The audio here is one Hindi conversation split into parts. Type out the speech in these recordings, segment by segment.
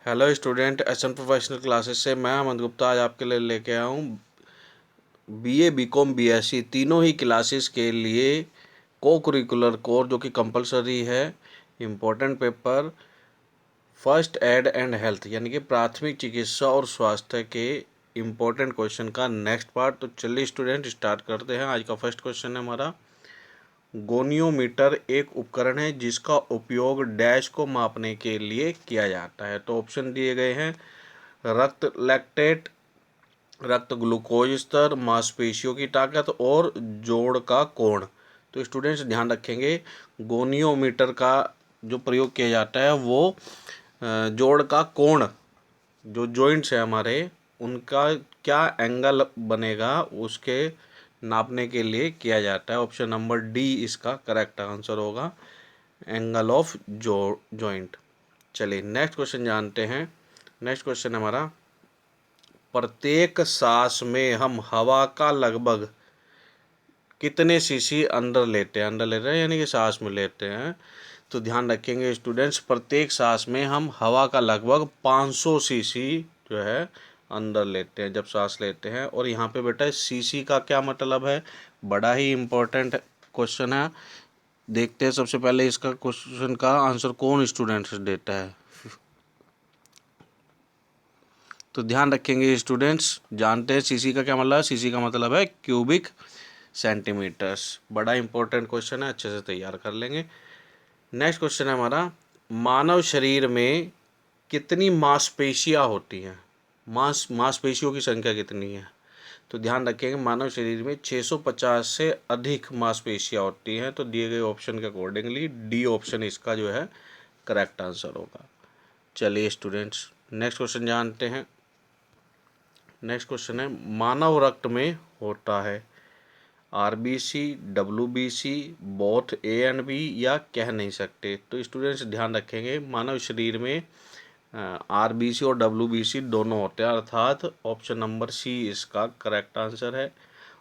Hello student, SN professional classes से मैं अमन गुप्ता आज आपके लिए लेके आया हूँ बीए बीकॉम बीएससी तीनों ही क्लासेस के लिए को करिकुलर कोर्स जो कि कंपलसरी है। Important paper first aid and health यानी कि प्राथमिक चिकित्सा और स्वास्थ्य के इम्पोर्टेंट क्वेश्चन का नेक्स्ट पार्ट। तो चलिए स्टूडेंट स्टार्ट करते हैं। आज का फर्स्ट क्वेश्चन है हमारा, गोनियोमीटर एक उपकरण है जिसका उपयोग डैश को मापने के लिए किया जाता है। तो ऑप्शन दिए गए हैं, रक्त लैक्टेट, रक्त ग्लूकोज स्तर, मांसपेशियों की ताकत और जोड़ का कोण। तो स्टूडेंट्स ध्यान रखेंगे, गोनियोमीटर का जो प्रयोग किया जाता है वो जोड़ का कोण, जो जॉइंट्स है हमारे, उनका क्या एंगल बनेगा उसके नापने के लिए किया जाता है। ऑप्शन नंबर डी इसका करेक्ट आंसर होगा, एंगल ऑफ जॉइंट। चलिए नेक्स्ट क्वेश्चन जानते हैं। नेक्स्ट क्वेश्चन हमारा, प्रत्येक सांस में हम हवा का लगभग कितने सीसी अंदर लेते हैं यानी कि सांस में लेते हैं। तो ध्यान रखेंगे स्टूडेंट्स, प्रत्येक सांस में हम हवा का लगभग 500 सीसी जो है अंदर लेते हैं जब सांस लेते हैं। और यहाँ पे बेटा सीसी का क्या मतलब है, बड़ा ही इम्पोर्टेंट क्वेश्चन है। देखते हैं सबसे पहले इसका क्वेश्चन का आंसर कौन स्टूडेंट देता है। तो ध्यान रखेंगे स्टूडेंट्स, जानते हैं सीसी का क्या मतलब है। सीसी का मतलब है क्यूबिक सेंटीमीटर्स। बड़ा इंपॉर्टेंट क्वेश्चन है, अच्छे से तैयार कर लेंगे। नेक्स्ट क्वेश्चन है हमारा, मानव शरीर में कितनी मांसपेशियां होती हैं, मांसपेशियों की संख्या कितनी है। तो ध्यान रखेंगे, मानव शरीर में 650 से अधिक मांसपेशियां होती हैं। तो दिए गए ऑप्शन के अकॉर्डिंगली डी ऑप्शन इसका जो है करेक्ट आंसर होगा। चलिए स्टूडेंट्स नेक्स्ट क्वेश्चन जानते हैं। नेक्स्ट क्वेश्चन है, मानव रक्त में होता है RBC, WBC, both a and b या कह नहीं सकते। तो स्टूडेंट्स ध्यान रखेंगे, मानव शरीर में आरबीसी और डब्ल्यूबीसी दोनों होते हैं, अर्थात ऑप्शन नंबर सी इसका करेक्ट आंसर है।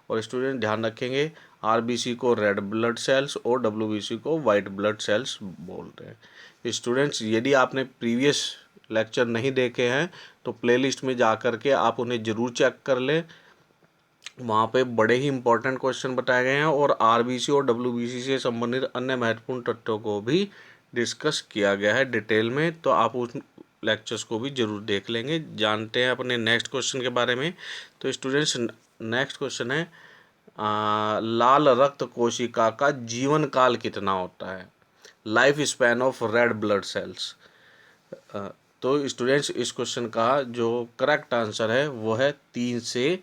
और स्टूडेंट ध्यान रखेंगे, आरबीसी को रेड ब्लड सेल्स और डब्ल्यूबीसी को वाइट ब्लड सेल्स बोलते हैं। स्टूडेंट्स यदि आपने प्रीवियस लेक्चर नहीं देखे हैं तो प्लेलिस्ट में जा कर के आप उन्हें ज़रूर चेक कर लें, वहाँ पे बड़े ही इंपॉर्टेंट क्वेश्चन बताए गए हैं और आरबीसी और डब्ल्यूबीसी से संबंधित अन्य महत्वपूर्ण तथ्यों को भी डिस्कस किया गया है डिटेल में। तो आप उस लेक्चर्स को भी जरूर देख लेंगे। जानते हैं अपने नेक्स्ट क्वेश्चन के बारे में। तो स्टूडेंट्स नेक्स्ट क्वेश्चन है, लाल रक्त कोशिका का जीवन काल कितना होता है, life span of red blood cells. तो स्टूडेंट्स इस क्वेश्चन का जो करेक्ट आंसर है वो है 3 से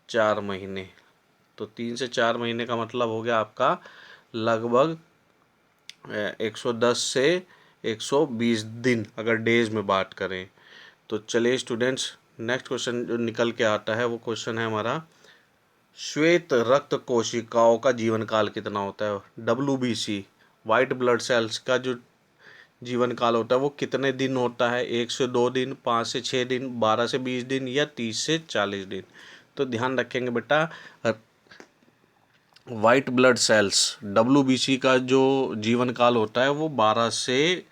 4 महीने। तो 3 से 4 महीने का मतलब हो गया आपका लगभग 110 से 120 दिन, अगर डेज में बात करें। तो चलिए स्टूडेंट्स नेक्स्ट क्वेश्चन जो निकल के आता है वो क्वेश्चन है हमारा, श्वेत रक्त कोशिकाओं का जीवन काल कितना होता है। डब्ल्यूबीसी वाइट ब्लड सेल्स का जो जीवन काल होता है वो कितने दिन होता है, 1 से 2 दिन, 5 से 6 दिन, 12 से 20 दिन या 30 से 40 दिन। तो ध्यान रखेंगे बेटा, वाइट ब्लड सेल्स डब्ल्यूबीसी का जो जीवन काल होता है वो 12 से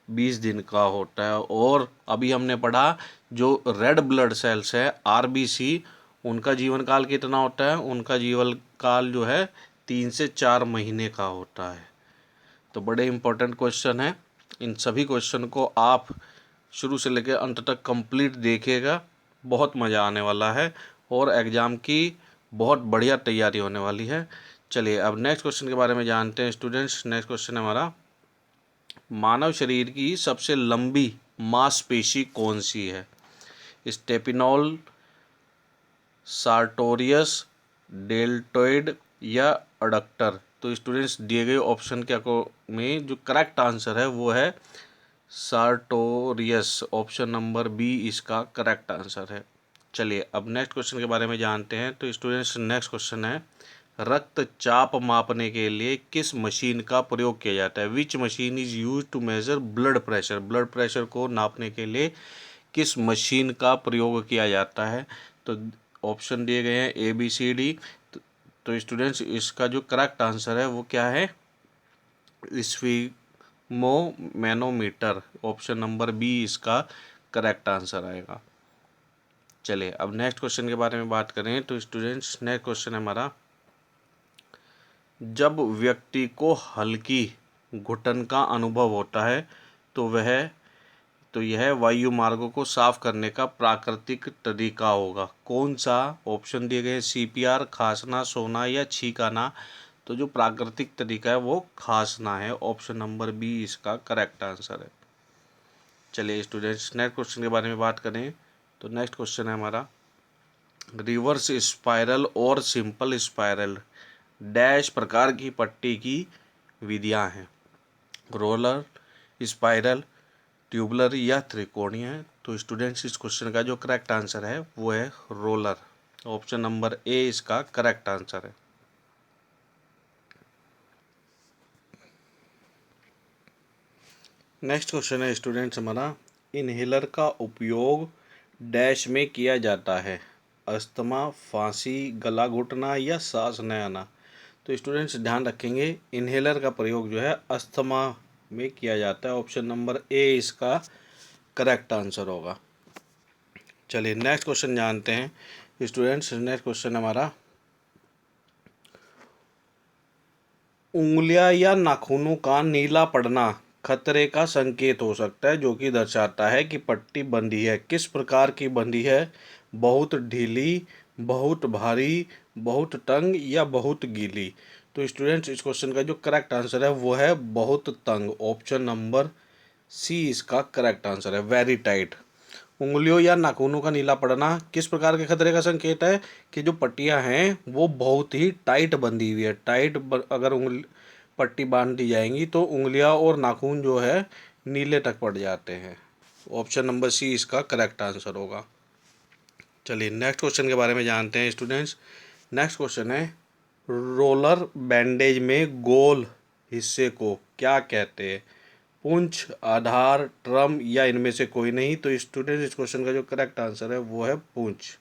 20 दिन का होता है। और अभी हमने पढ़ा जो रेड ब्लड सेल्स है आरबीसी, उनका जीवन काल कितना होता है, उनका जीवन काल जो है 3 से 4 महीने का होता है। तो बड़े इंपॉर्टेंट क्वेश्चन है, इन सभी क्वेश्चन को आप शुरू से लेकर अंत तक कंप्लीट देखिएगा, बहुत मज़ा आने वाला है और एग्ज़ाम की बहुत बढ़िया तैयारी होने वाली है। चलिए अब नेक्स्ट क्वेश्चन के बारे में जानते हैं स्टूडेंट्स। नेक्स्ट क्वेश्चन है हमारा, मानव शरीर की सबसे लंबी मांसपेशी कौन सी है, स्टेपिनॉल, सार्टोरियस, डेल्टोइड या अडक्टर। तो स्टूडेंट्स दिए गए ऑप्शन के में जो करेक्ट आंसर है वो है सार्टोरियस, ऑप्शन नंबर बी इसका करेक्ट आंसर है। चलिए अब नेक्स्ट क्वेश्चन के बारे में जानते हैं। तो स्टूडेंट्स नेक्स्ट क्वेश्चन है, रक्तचाप मापने के लिए किस मशीन का प्रयोग किया जाता है, which machine is use to measure blood pressure. Blood pressure को नापने के लिए किस मशीन का प्रयोग किया जाता है। तो ऑप्शन दिए गए हैं ए बी सी डी। तो स्टूडेंट्स इसका जो करेक्ट आंसर है वो क्या है, sphygmomanometer, option number B इसका करेक्ट आंसर आएगा। चलिए अब नेक्स्ट क्वेश्चन के बारे में बात करें तो स्टूडेंट्स नेक्स्ट क्वेश्चन है हमारा, जब व्यक्ति को हल्की घुटन का अनुभव होता है तो यह वायु मार्गों को साफ करने का प्राकृतिक तरीका होगा। कौन सा? ऑप्शन दिए गए CPR, खांसना, सोना या छींकाना। तो जो प्राकृतिक तरीका है वो खांसना है। ऑप्शन नंबर बी इसका करेक्ट आंसर है। चलिए स्टूडेंट्स नेक्स्ट क्वेश्चन के बारे में बात करें तो नेक्स्ट क्वेश्चन है हमारा, रिवर्स स्पाइरल और सिंपल स्पाइरल डैश प्रकार की पट्टी की विधियां हैं। रोलर, स्पाइरल, ट्यूबुलर या त्रिकोणीय है। तो स्टूडेंट्स इस क्वेश्चन का जो करेक्ट आंसर है वो है रोलर। ऑप्शन नंबर ए इसका करेक्ट आंसर है। नेक्स्ट क्वेश्चन है स्टूडेंट्स हमारा, इनहेलर का उपयोग डैश में किया जाता है। अस्थमा, फांसी, गला घुटना या सांस न आना। तो स्टूडेंट्स ध्यान रखेंगे इनहेलर का प्रयोग जो है अस्थमा में किया जाता है। ऑप्शन नंबर ए इसका करेक्ट आंसर होगा। चलिए नेक्स्ट क्वेश्चन जानते हैं स्टूडेंट्स। नेक्स्ट क्वेश्चन हमारा, उंगलियां या नाखूनों का नीला पड़ना खतरे का संकेत हो सकता है, जो कि दर्शाता है कि पट्टी बंधी है। किस प्रकार की बंधी है? बहुत ढीली, बहुत भारी, बहुत तंग या बहुत गीली। तो स्टूडेंट्स इस क्वेश्चन का जो करेक्ट आंसर है वो है बहुत तंग। ऑप्शन नंबर सी इसका करेक्ट आंसर है, वेरी टाइट। उंगलियों या नाखूनों का नीला पड़ना किस प्रकार के खतरे का संकेत है? कि जो पट्टियां हैं वो बहुत ही टाइट बंधी हुई है। अगर पट्टी बांध दी जाएंगी तो उंगलियां और नाखून जो है नीले तक पड़ जाते हैं। ऑप्शन नंबर सी इसका करेक्ट आंसर होगा। चलिए नेक्स्ट क्वेश्चन के बारे में जानते हैं स्टूडेंट्स। नेक्स्ट क्वेश्चन है, रोलर बैंडेज में गोल हिस्से को क्या कहते हैं? पुंछ, आधार, ट्रम या इनमें से कोई नहीं। तो स्टूडेंट इस क्वेश्चन का जो करेक्ट आंसर है वो है पुंछ।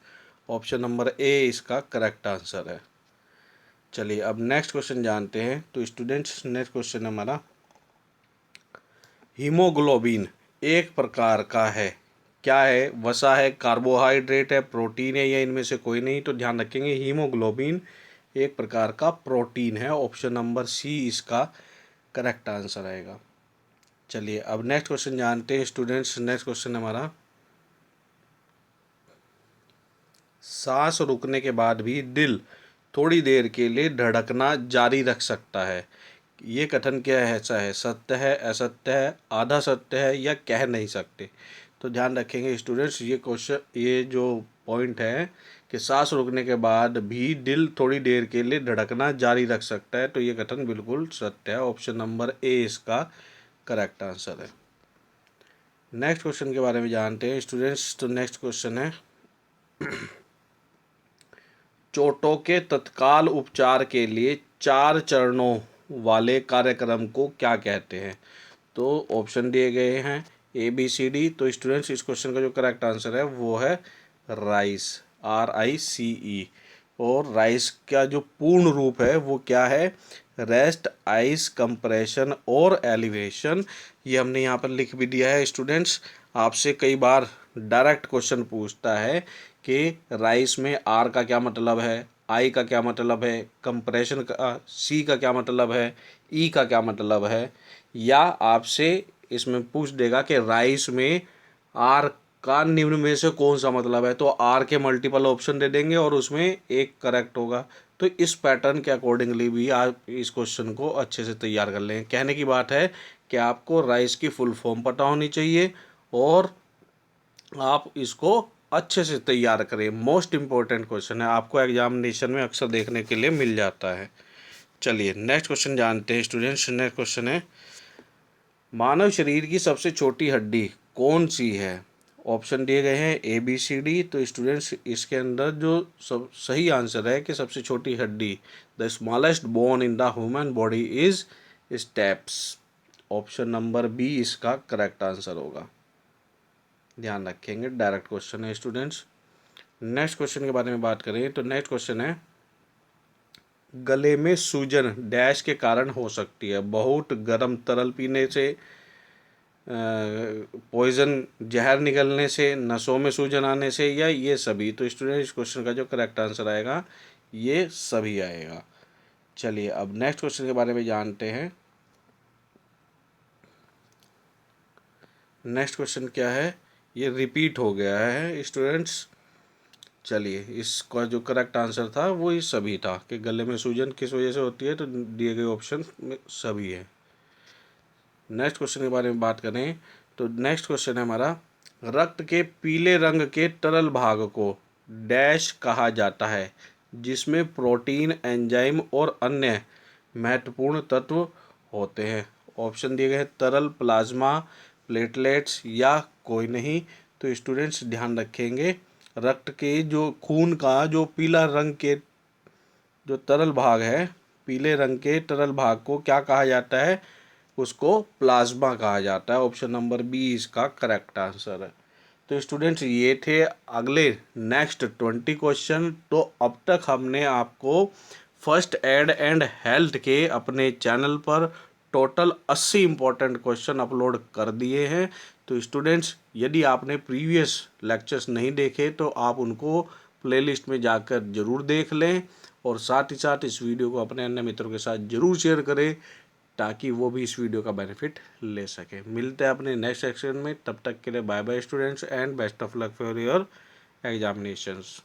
ऑप्शन नंबर ए इसका करेक्ट आंसर है। चलिए अब नेक्स्ट क्वेश्चन जानते हैं तो स्टूडेंट्स नेक्स्ट क्वेश्चन हमारा, हीमोग्लोबिन एक प्रकार का है, क्या है? वसा है, कार्बोहाइड्रेट है, प्रोटीन है या इनमें से कोई नहीं। तो ध्यान रखेंगे हीमोग्लोबिन एक प्रकार का प्रोटीन है। ऑप्शन नंबर सी इसका करेक्ट आंसर आएगा। चलिए अब नेक्स्ट क्वेश्चन जानते हैं स्टूडेंट्स। नेक्स्ट क्वेश्चन हमारा, सांस रुकने के बाद भी दिल थोड़ी देर के लिए धड़कना जारी रख सकता है, ये कथन क्या है? ऐसा है, सत्य है, असत्य है, आधा सत्य है या कह नहीं सकते। तो ध्यान रखेंगे स्टूडेंट्स ये जो पॉइंट है कि सांस रुकने के बाद भी दिल थोड़ी देर के लिए धड़कना जारी रख सकता है, तो ये कथन बिल्कुल सत्य है। ऑप्शन नंबर ए इसका करेक्ट आंसर है। नेक्स्ट क्वेश्चन के बारे में जानते हैं स्टूडेंट्स। तो नेक्स्ट क्वेश्चन है, चोटों के तत्काल उपचार के लिए 4 चरणों वाले कार्यक्रम को क्या कहते हैं? तो ऑप्शन दिए गए हैं ABCD। तो स्टूडेंट्स इस क्वेश्चन का जो करेक्ट आंसर है वो है राइस, RICE। और राइस का जो पूर्ण रूप है वो क्या है? रेस्ट, आइस, कंप्रेशन और एलिवेशन। ये हमने यहाँ पर लिख भी दिया है स्टूडेंट्स। आपसे कई बार डायरेक्ट क्वेश्चन पूछता है कि राइस में R का क्या मतलब है, I का क्या मतलब है, कंप्रेशन का C का क्या मतलब है, E का क्या मतलब है, या आपसे इसमें पूछ देगा कि राइस में R का निम्न में से कौन सा मतलब है। तो R के मल्टीपल ऑप्शन दे देंगे और उसमें एक करेक्ट होगा। तो इस पैटर्न के अकॉर्डिंगली भी आप इस क्वेश्चन को अच्छे से तैयार कर लें। कहने की बात है कि आपको राइस की फुल फॉर्म पता होनी चाहिए और आप इसको अच्छे से तैयार करें। मोस्ट इम्पोर्टेंट क्वेश्चन है, आपको एग्जामिनेशन में अक्सर देखने के लिए मिल जाता है। चलिए नेक्स्ट क्वेश्चन जानते हैं स्टूडेंट्स। नेक्स्ट क्वेश्चन है, मानव शरीर की सबसे छोटी हड्डी कौन सी है? ऑप्शन दिए गए हैं ABCD। तो स्टूडेंट्स इसके अंदर जो सब सही आंसर है कि सबसे छोटी हड्डी, the smallest bone in the human body is stapes. Option number B इसका करेक्ट आंसर होगा। ध्यान रखेंगे, डायरेक्ट क्वेश्चन है स्टूडेंट्स। नेक्स्ट क्वेश्चन के बारे में बात करें तो नेक्स्ट क्वेश्चन है, गले में सूजन डैश के कारण हो सकती है? बहुत गर्म तरल पीने से, पॉइजन जहर निकलने से, नसों में सूजन आने से, या ये सभी। तो स्टूडेंट इस क्वेश्चन का जो करेक्ट आंसर आएगा ये सभी आएगा। चलिए अब नेक्स्ट क्वेश्चन के बारे में जानते हैं। नेक्स्ट क्वेश्चन क्या है, ये रिपीट हो गया है स्टूडेंट्स। चलिए इसका जो करेक्ट आंसर था वो ये सभी था कि गले में सूजन किस वजह से होती है, तो दिए गए ऑप्शन में सभी है। नेक्स्ट क्वेश्चन के बारे में बात करें तो नेक्स्ट क्वेश्चन है हमारा, रक्त के पीले रंग के तरल भाग को डैश कहा जाता है जिसमें प्रोटीन, एंजाइम और अन्य महत्वपूर्ण तत्व होते हैं। ऑप्शन दिए गए हैं तरल, प्लाज्मा, प्लेटलेट्स या कोई नहीं। तो स्टूडेंट्स ध्यान रखेंगे, रक्त के जो खून का जो पीला रंग के जो तरल भाग है, पीले रंग के तरल भाग को क्या कहा जाता है, उसको प्लाज्मा कहा जाता है। ऑप्शन नंबर बी इसका करेक्ट आंसर है। तो स्टूडेंट्स ये थे अगले नेक्स्ट 20 क्वेश्चन। तो अब तक हमने आपको फर्स्ट एड एंड हेल्थ के अपने चैनल पर टोटल 80 इंपॉर्टेंट क्वेश्चन अपलोड कर दिए हैं। तो स्टूडेंट्स यदि आपने प्रीवियस लेक्चर्स नहीं देखे तो आप उनको प्लेलिस्ट में जाकर ज़रूर देख लें, और साथ ही साथ इस वीडियो को अपने अन्य मित्रों के साथ ज़रूर शेयर करें ताकि वो भी इस वीडियो का बेनिफिट ले सके। मिलते हैं अपने नेक्स्ट सेक्शन में, तब तक के लिए bye bye students and best of luck for your examinations.